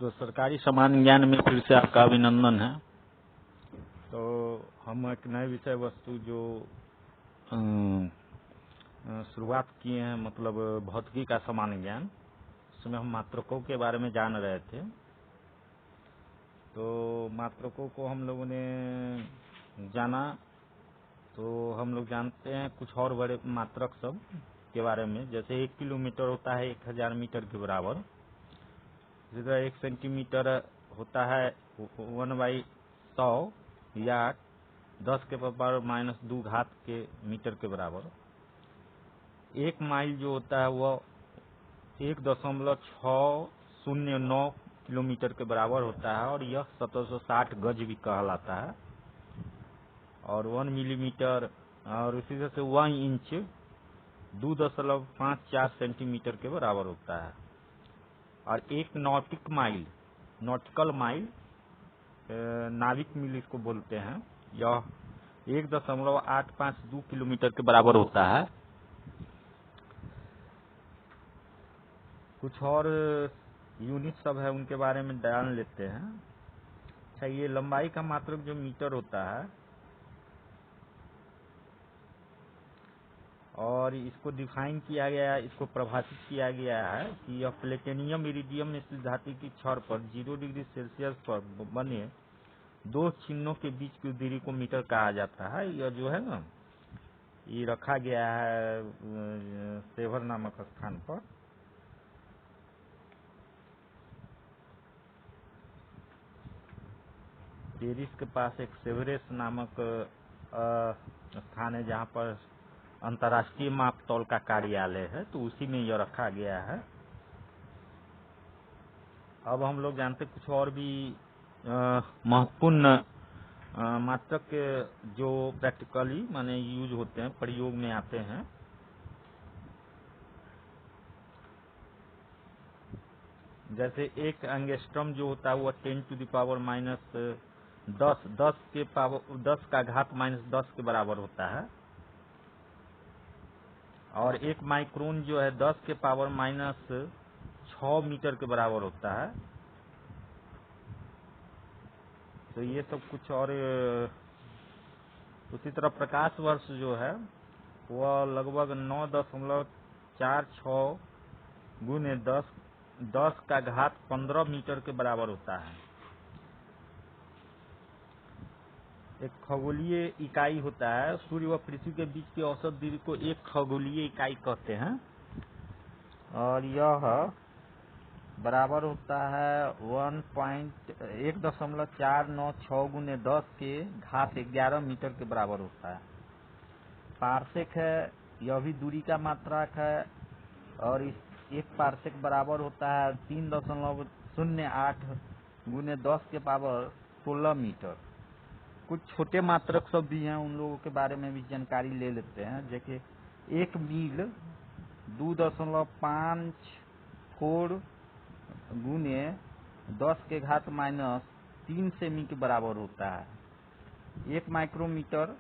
तो सरकारी सामान्य ज्ञान में फिर से आपका अभिनंदन है। तो हम एक नए विषय वस्तु जो शुरुआत किए हैं, मतलब भौतिकी का सामान्य ज्ञान, उसमें हम मात्रकों के बारे में जान रहे थे। तो मात्रकों को हम लोगों ने जाना, तो हम लोग जानते हैं कुछ और बड़े मात्रक सब के बारे में। जैसे 1 किलोमीटर होता है 1000 मीटर के बराबर। इसी तरह 1 सेंटीमीटर होता है 1/100 या 10 के पावर -2 घात के मीटर के बराबर। 1 माइल जो होता है वह 1.609 किलोमीटर के बराबर होता है और यह 1760 गज भी कहलाता है। और 1 मिलीमीटर और इसी तरह से 1 इंच 2.54 सेंटीमीटर के बराबर होता है। और 1 नॉटिकल माइल नाविक मील इसको बोलते हैं, यह 1.852 किलोमीटर के बराबर होता है। कुछ और यूनिट सब है, उनके बारे में जान लेते हैं। अच्छा, ये लंबाई का मात्रक जो मीटर होता है और इसको डिफाइन किया गया है, इसको परिभाषित किया गया है कि यह प्लेटिनियम इरिडियम स्टील धातु की छड़ पर 0 डिग्री सेल्सियस पर बने 2 चिन्हों के बीच की दूरी को मीटर कहा जाता है। यह जो है ना, ये रखा गया है सेवर नामक स्थान पर। पेरिस के पास एक सेवरेस नामक स्थान है जहाँ पर अंतर्राष्ट्रीय माप तौल का कार्यालय है, तो उसी में यह रखा गया है। अब हम लोग जानते कुछ और भी महत्वपूर्ण मात्रक जो प्रैक्टिकली माने यूज होते हैं, प्रयोग में आते हैं। जैसे 1 एंगस्ट्रम जो होता है वह 10 टू द पावर -10 का घात -10 के बराबर होता है। और 1 माइक्रोन जो है 10 के पावर -6 मीटर के बराबर होता है। तो ये सब कुछ और। उसी तरह प्रकाश वर्ष जो है वह लगभग 9.46 गुने 10 का घात 15 मीटर के बराबर होता है। एक खगोलीय इकाई होता है, सूर्य व पृथ्वी के बीच की औसत दूरी को एक खगोलीय इकाई कहते हैं। और यह बराबर होता है 1.496 गुने 10 के घात 11 मीटर के बराबर होता है। पार्सेक है, यह भी दूरी का मात्रक है और इस 1 पार्सेक बराबर होता है 3.08 गुने 10 के पावर 16 मीटर। कुछ छोटे मात्रक सब भी हैं, उन लोगों के बारे में भी जानकारी ले लेते हैं। जैसे 1 मील 2.54 गुने 10 के घात -3 सेमी के बराबर होता है। 1 माइक्रोमीटर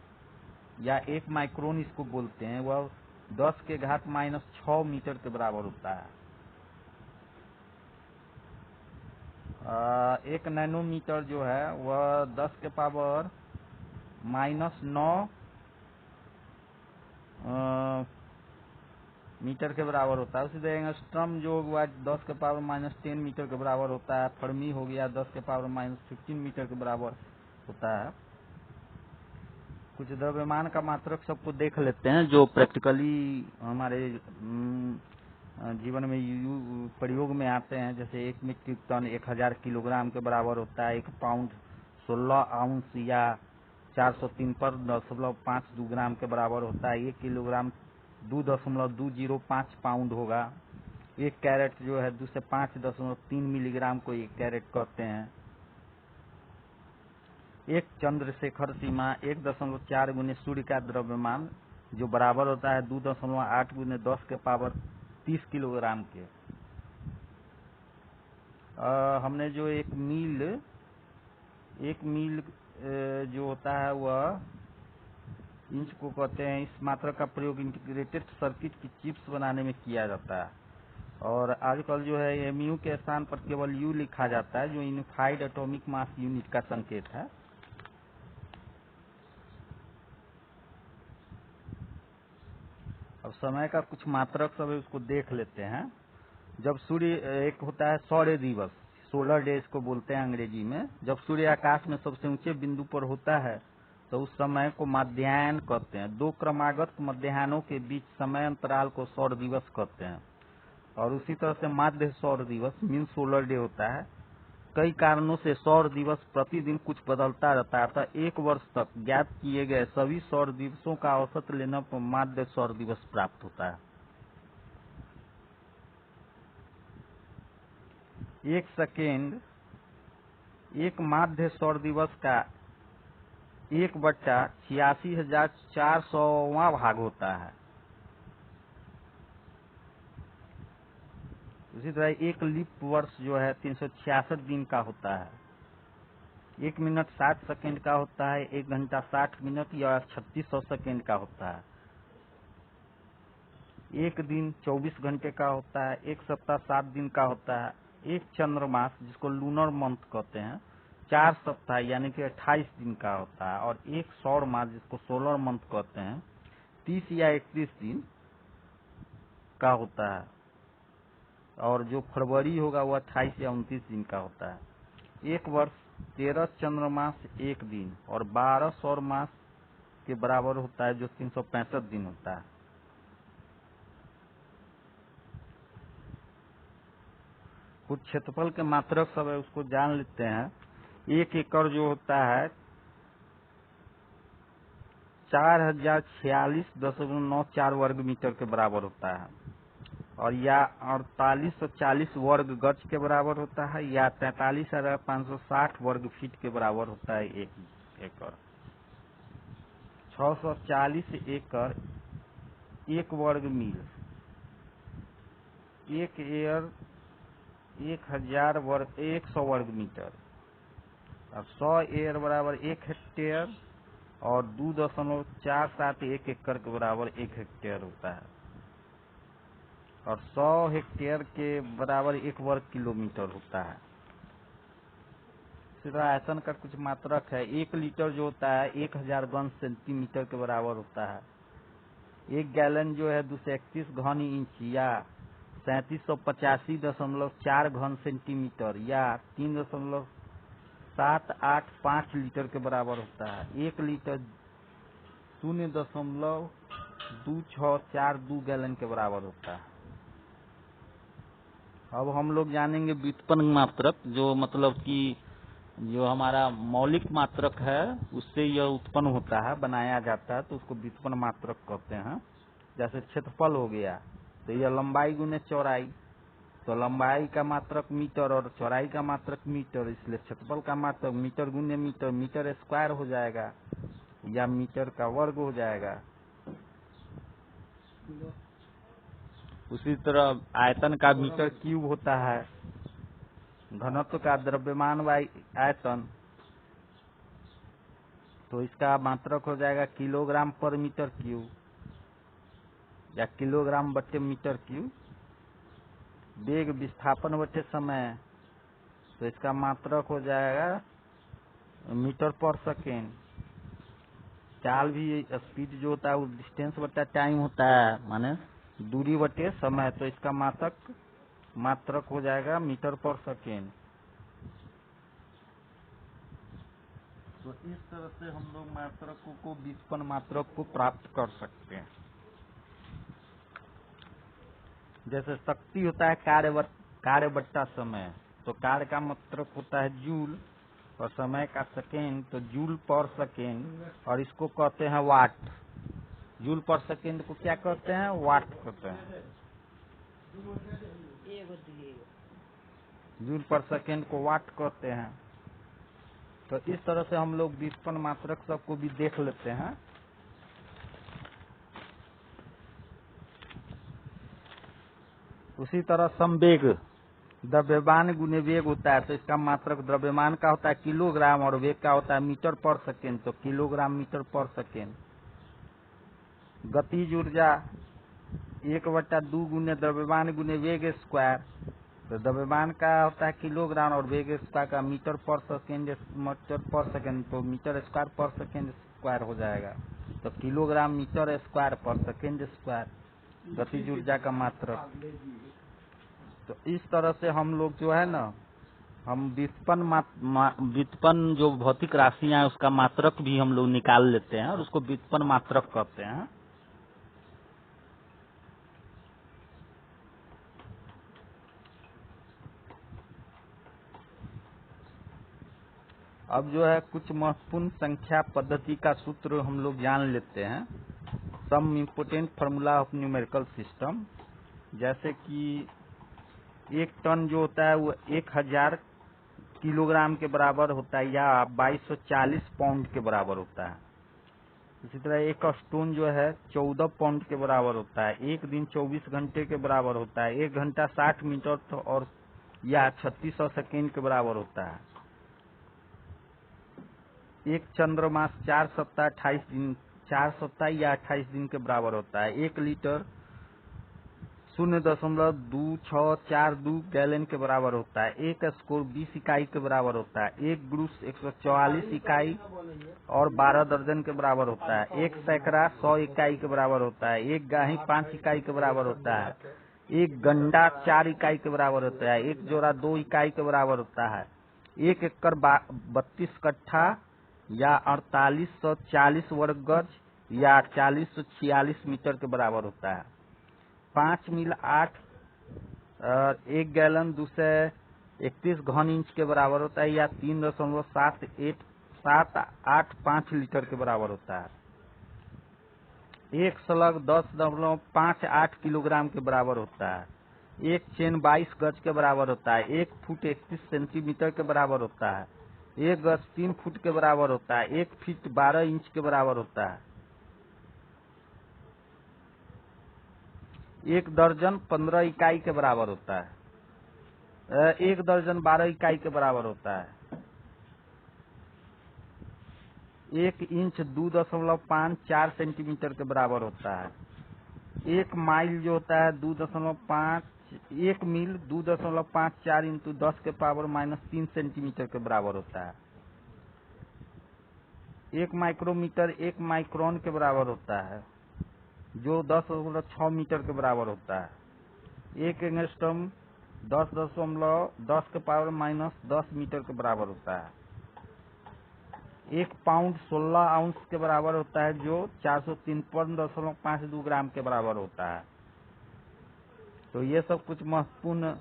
या 1 माइक्रोन इसको बोलते हैं, वह 10 के घात -6 मीटर के बराबर होता है। 1 नैनोमीटर जो है वह 10 के पावर -9 मीटर के बराबर होता है। उसी तरह एंगस्ट्रम जो हुआ 10 के पावर -10 मीटर के बराबर होता है। फर्मी हो गया 10 के पावर -15 मीटर के बराबर होता है। कुछ द्रव्यमान का मात्रक सबको देख लेते हैं जो प्रैक्टिकली हमारे जीवन में प्रयोग में आते हैं। जैसे 1 मीट्रिक टन 1000 किलोग्राम के बराबर होता है। 1 पाउंड 16 आउंस या 453.52 ग्राम के बराबर होता है। 1 किलोग्राम 2.205 पाउंड होगा। 1 कैरेट जो है 2 से 5.3 मिलीग्राम को 1 कैरेट कहते हैं। 1 चंद्रशेखर सीमा 1.4 गुने सूर्य का द्रव्यमान जो बराबर होता है 2.8 गुने 10 के पावर 30 किलोग्राम के। हमने जो 1 मील जो होता है वह इंच को कहते हैं। इस मात्रक का प्रयोग इंटीग्रेटेड सर्किट की चिप्स बनाने में किया जाता है। और आजकल जो है एमयू के स्थान पर केवल यू लिखा जाता है, जो यूनिफाइड एटॉमिक मास यूनिट का संकेत है। अब समय का कुछ मात्रक सब है, उसको देख लेते हैं। जब सूर्य, एक होता है सौर्य दिवस, सोलर डेज को बोलते हैं अंग्रेजी में। जब सूर्य आकाश में सबसे ऊंचे बिंदु पर होता है तो उस समय को मध्याह्न कहते हैं। दो क्रमागत मध्याह्नों के बीच समय अंतराल को सौर दिवस कहते हैं। और उसी तरह से माध्य सौर दिवस मीन सोलर डे होता है। कई कारणों से सौर दिवस प्रतिदिन कुछ बदलता रहता है, अतः एक वर्ष तक ज्ञात किए गए सभी सौर दिवसों का औसत लेने पर माध्य सौर दिवस प्राप्त होता है। एक सेकेंड, एक माध्य सौर दिवस का 1/86,400वां भाग होता है। उसी तरह एक लीप वर्ष जो है 366 दिन का होता है। 1 मिनट 60 सेकेंड का होता है, 1 घंटा 60 मिनट या 3600 सेकेंड का होता है। एक दिन 24 घंटे का होता है, एक सप्ताह 7 दिन का होता है। एक चंद्रमास जिसको लूनर मंथ कहते हैं 4 सप्ताह यानी कि 28 दिन का होता है। और एक सौर मास जिसको सोलर मंथ कहते हैं 30 या 31 दिन का होता है। और जो फरवरी होगा वो 28 या 29 दिन का होता है। एक वर्ष 13 चंद्रमास 1 दिन और 12 सौर मास के बराबर होता है, जो 365 दिन होता है। कुछ क्षेत्रफल के मात्रक सब है, उसको जान लेते हैं। 1 एकड़ जो होता है 4046.94 वर्ग मीटर के बराबर होता है। और या 4840 वर्ग गज के बराबर होता है, या 43,560 वर्ग फीट के बराबर होता है 1 एकड़। 640 एकड़ 1 वर्ग मील, 1 एयर 1000 वर्ग 100 वर्ग मीटर। और 100 एयर बराबर 1 हेक्टेयर और 2.471 एकड़ के बराबर 1 हेक्टेयर होता है। और 100 हेक्टेयर के बराबर 1 वर्ग किलोमीटर होता है। इसी तरह आयतन का कुछ मात्रक है। 1 लीटर जो होता है 1000 घन सेंटीमीटर के बराबर होता है। 1 गैलन जो है 231 घन इंच या 3785.4 घन सेंटीमीटर या 3.785 लीटर के बराबर होता है। 1 लीटर 0.2642 गैलन के बराबर होता है। अब हम लोग जानेंगे व्युत्पन्न मात्रक, जो मतलब कि जो हमारा मौलिक मात्रक है उससे यह उत्पन्न होता है, बनाया जाता है, तो उसको व्युत्पन्न मात्रक कहते हैं। जैसे क्षेत्रफल हो गया तो यह लंबाई गुने चौड़ाई, तो लंबाई का मात्रक मीटर और चौड़ाई का मात्रक मीटर, इसलिए क्षेत्रफल का मात्रक मीटर गुने मीटर, मीटर स्क्वायर हो जाएगा या मीटर का वर्ग हो जाएगा। उसी तरह आयतन का मीटर क्यूब होता है। घनत्व का द्रव्यमान बाई आयतन, तो इसका मात्रक हो जाएगा किलोग्राम पर मीटर क्यूब या किलोग्राम बटे मीटर क्यूब। वेग विस्थापन बटे समय, तो इसका मात्रक हो जाएगा मीटर पर सेकेंड। चाल भी स्पीड जो होता है वो डिस्टेंस बटा टाइम होता है, माने दूरी बटे समय, तो इसका मात्रक हो जाएगा मीटर पर सेकेंड। तो इस तरह से हम लोग मात्रकों को, व्युत्पन्न मात्रक को प्राप्त कर सकते हैं। जैसे शक्ति होता है कार्य बट्टा समय, तो कार्य का मात्रक होता है जूल और समय का सेकेंड, तो जूल पर सेकेंड, और इसको कहते हैं वाट। जूल पर सेकेंड को क्या कहते हैं? वाट कहते हैं। जूल पर सेकेंड को वाट कहते हैं। तो इस तरह से हम लोग व्युत्पन्न मात्रक सबको भी देख लेते हैं। उसी तरह संवेग, द्रव्यमान गुने वेग होता है, तो इसका मात्रक द्रव्यमान का होता है किलोग्राम और वेग का होता है मीटर पर सेकेंड, तो किलोग्राम मीटर पर सेकेंड। गतिज ऊर्जा 1/2 गुने द्रव्यमान गुने वेग स्क्वायर। तो द्रव्यमान का होता है किलोग्राम और वेग स्क्वायर का मीटर पर सेकेंड, तो मीटर स्क्वायर पर सेकेंड स्क्वायर हो जाएगा। तो किलोग्राम मीटर स्क्वायर पर सेकेंड स्क्वायर गतिज ऊर्जा का मात्रक। तो इस तरह से हम लोग जो है ना, हम व्युत्पन्न जो भौतिक राशियां हैं उसका मात्रक भी हम लोग निकाल लेते हैं और उसको व्युत्पन्न मात्रक कहते हैं। अब जो है कुछ महत्वपूर्ण संख्या पद्धति का सूत्र हम लोग जान लेते हैं। Some important formula of numerical system. जैसे कि 1 टन जो होता है वो 1000 किलोग्राम के बराबर होता है या 2240 पाउंड के बराबर होता है। इसी तरह एक स्टोन जो है 14 पाउंड के बराबर होता है। एक दिन 24 घंटे के बराबर होता है। 1 घंटा 60 मिनट और या 3600 सेकेंड के बराबर होता है। एक चंद्रमास 4 सप्ताह 28 दिन, 4 सप्ताह या 28 दिन के बराबर होता है। 1 लीटर 0.2642 गैलन के बराबर होता है। 1 स्कोर 20 इकाई के बराबर होता है। 1 ग्रुस 144 इकाई और 12 दर्जन के बराबर होता है। 1 सैकड़ा 100 इकाई के बराबर होता है। 1 गाही 5 इकाई के बराबर होता है। 1 गंडा 4 इकाई के बराबर होता है। 1 जोड़ा 2 इकाई के बराबर होता है। 1 एकड़ 32 कट्ठा या 4840 वर्ग गज या 4046 मीटर के बराबर होता है। 5 मील 1 गैलन 231 घन इंच के बराबर होता है या 3.785 लीटर के बराबर होता है। 1 स्लग 10.58 किलोग्राम के बराबर होता है। 1 चेन 22 गज के बराबर होता है। 1 फुट 31 सेंटीमीटर के बराबर होता है। 1 गज 3 फुट के बराबर होता है। 1 फीट 12 इंच के बराबर होता है। 1 दर्जन 15 इकाई के बराबर होता है। 1 दर्जन 12 इकाई के बराबर होता है। 1 इंच 2.54 सेंटीमीटर के बराबर होता है। 1 माइल जो होता है 1 मील 2.54 इंटू 10 के पावर -3 सेंटीमीटर के बराबर होता है। 1 माइक्रोमीटर 1 माइक्रोन के बराबर होता है जो 10.6 मीटर के बराबर होता है। 1 एंगस्ट्रम 10.10 के पावर -10 मीटर के बराबर होता है। 1 पाउंड 16 आउंस के बराबर होता है जो 453.52 ग्राम के बराबर होता है। तो ये सब कुछ महत्वपूर्ण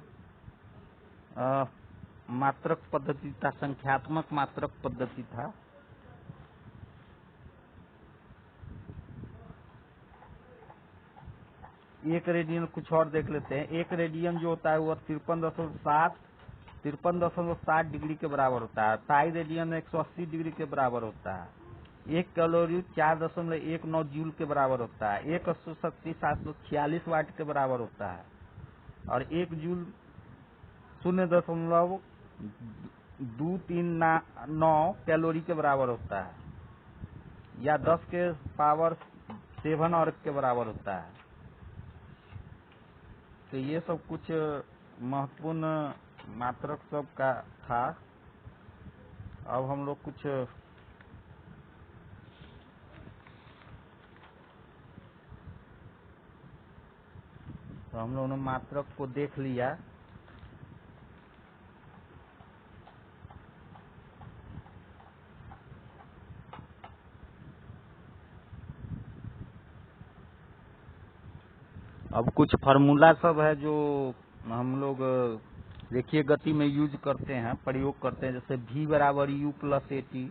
मात्रक पद्धति था, संख्यात्मक मात्रक पद्धति था। एक रेडियन कुछ और देख लेते हैं। 1 रेडियन जो होता है वो 53.7 डिग्री के बराबर होता है। पाई रेडियन 180 डिग्री के बराबर होता है। 1 कैलोरी 4.19 जूल के बराबर होता है। 1 अश्व शक्ति 746 वाट के बराबर होता है और 1 जूल 0.239 कैलोरी के बराबर होता है या 10 के पावर 7 अर्ग के बराबर होता है। तो ये सब कुछ महत्वपूर्ण मात्रक सब का था। अब हम लोग कुछ तो हम लोगों ने मात्रक को देख लिया। अब कुछ फार्मूला सब है जो हम लोग देखिए गति में यूज करते हैं, प्रयोग करते हैं। जैसे v बराबर u प्लस AT,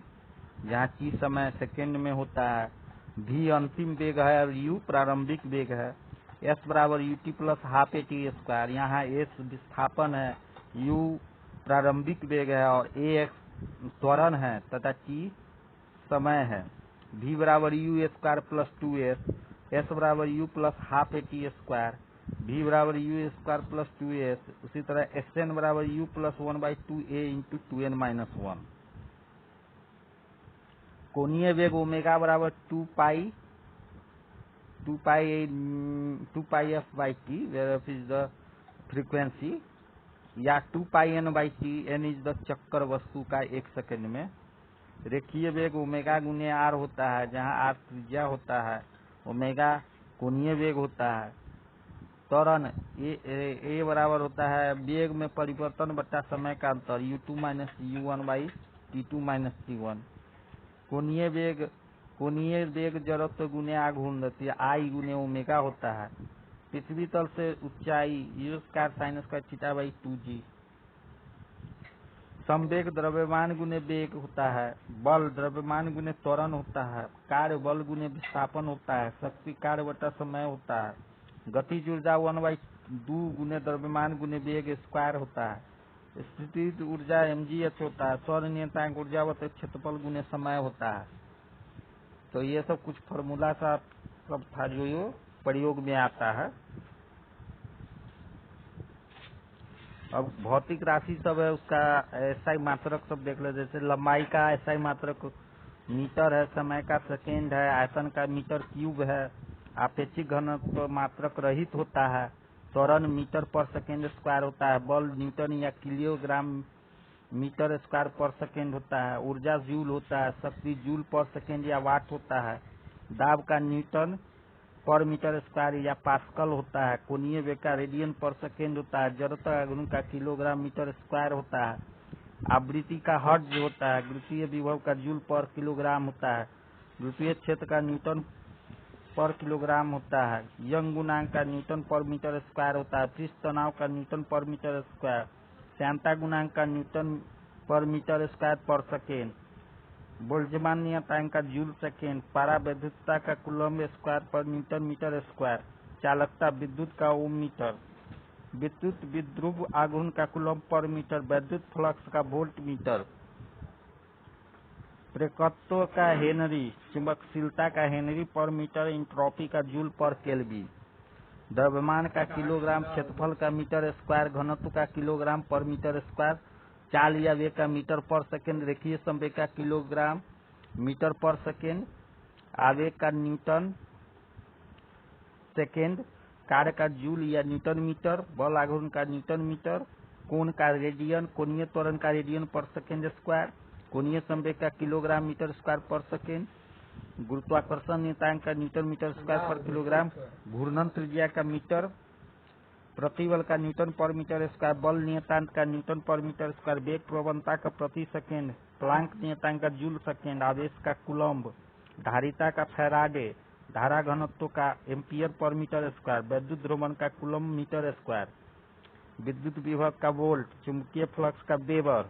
जहाँ t समय सेकेंड में होता है, v अंतिम वेग है और u प्रारंभिक वेग है। s बराबर ut plus half AT square, यहाँ s विस्थापन है, u प्रारंभिक वेग है और ax त्वरण है तथा t समय है। v बराबर u square plus 2s, s बराबर u plus half AT square, v बराबर u स्क्वायर प्लस 2s। उसी तरह sn बराबर u plus 1/2a into 2n minus 1। कोणीय वेग ओमेगा बराबर 2 पाई 2πf/t, where f is the frequency, या 2πn/t, n इज द चक्कर वस्तु का एक सेकंड में। रेखीय वेग ओमेगा गुने आर होता है, जहाँ आर त्रिज्या होता है, ओमेगा कोणीय वेग होता है। त्वरण ए बराबर होता है वेग में परिवर्तन बटा समय का अंतर, u2 - u1/t2 - t1। कोणीय वेग जड़त्व गुने आघूर्ण आई गुने ओमेगा होता है। पृथ्वी तल से ऊंचाई u2sin²θ/2g। संवेग द्रव्यमान गुने वेग होता है। बल द्रव्यमान गुने त्वरण होता है। कार्य बल गुने विस्थापन होता है। शक्ति कार्य बटा समय होता है। गतिज ऊर्जा 1/2 गुने द्रव्यमान गुने वेग स्क्वायर होता है। स्थितिज ऊर्जा mgh होता है। सौर नियतांक ऊर्जा बटे क्षेत्रफल गुने समय होता है। तो ये सब कुछ फॉर्मूला सा सब था जो प्रयोग में आता है। अब भौतिक राशि सब है, उसका एसआई मात्रक सब देख ले। जैसे लंबाई का एसआई मात्रक मीटर है, समय का सेकेंड है, आयतन का मीटर क्यूब है, आपेक्षिक घनत्व मात्रक रहित होता है, त्वरण मीटर पर सेकेंड स्क्वायर होता है, बल न्यूटन या किलोग्राम मीटर स्क्वायर पर सेकेंड होता है, ऊर्जा जूल होता है, शक्ति जूल पर सेकेंड या वाट होता है, दाब का न्यूटन पर मीटर स्क्वायर या पास्कल होता है, कोणीय वेग का रेडियन पर सेकेंड होता है, जड़ता का गुण का किलोग्राम मीटर स्क्वायर होता है, आवृत्ति का हर्ट्ज होता है, गुरुत्वीय विभव का जूल पर किलोग्राम होता है, गुरुत्वीय क्षेत्र का न्यूटन पर किलोग्राम होता है, यंग गुणांक का न्यूटन पर मीटर स्क्वायर होता है, पृष्ठ तनाव का न्यूटन पर मीटर स्क्वायर, श्यानता गुणांक का न्यूटन पर मीटर स्क्वायर पर सेकेंड, बोल्ट्जमान नियतांक का जूल सेकेंड, पारा विद्युतता का कूलम्ब स्क्वायर पर न्यूटन मीटर स्क्वायर, चालकता विद्युत का ओम मीटर, विद्युत विद्रुव आघूर्ण का कूलम्ब पर मीटर, विद्युत फ्लक्स का वोल्ट मीटर, प्रेरकत्व का हेनरी, चुंबकशीलता का हेनरी पर मीटर, इंट्रॉपी का जूल पर केल्विन, द्रव्यमान का किलोग्राम, क्षेत्रफल का मीटर स्क्वायर, घनत्व का किलोग्राम पर मीटर स्क्वायर, चाल या वेग का मीटर पर सेकेंड, रेखीय संवेग का किलोग्राम मीटर पर सेकेंड, आवेग का न्यूटन सेकेंड, कार्य का जूल या न्यूटन मीटर, बल आघूर्ण का न्यूटन मीटर, कोण का रेडियन, कोणीय त्वरण का रेडियन पर सेकेंड स्क्वायर, कोणीय संवेग का किलोग्राम मीटर स्क्वायर पर सेकेंड, गुरुत्वाकर्षण नियतांक का न्यूटन मीटर स्क्वायर पर किलोग्राम, घूर्णन त्रिज्या का मीटर, प्रतिबल का न्यूटन पर मीटर स्क्वायर, बल नियतांक का न्यूटन पर मीटर स्क्वायर, वेग प्रवणता का प्रति सेकेंड, प्लांक नियतांक का जूल सेकेंड, आवेश का कूलम्ब, धारिता का फैराडे, धारा घनत्व का एम्पियर पर मीटर स्क्वायर, विद्युत ध्रुवण का कूलम्ब मीटर स्क्वायर, विद्युत विभव का वोल्ट, चुंबकीय फ्लक्स का वेबर,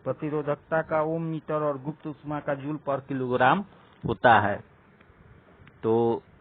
प्रतिरोधकता का ओम मीटर और गुप्त ऊष्मा का जूल पर किलोग्राम होता है। तो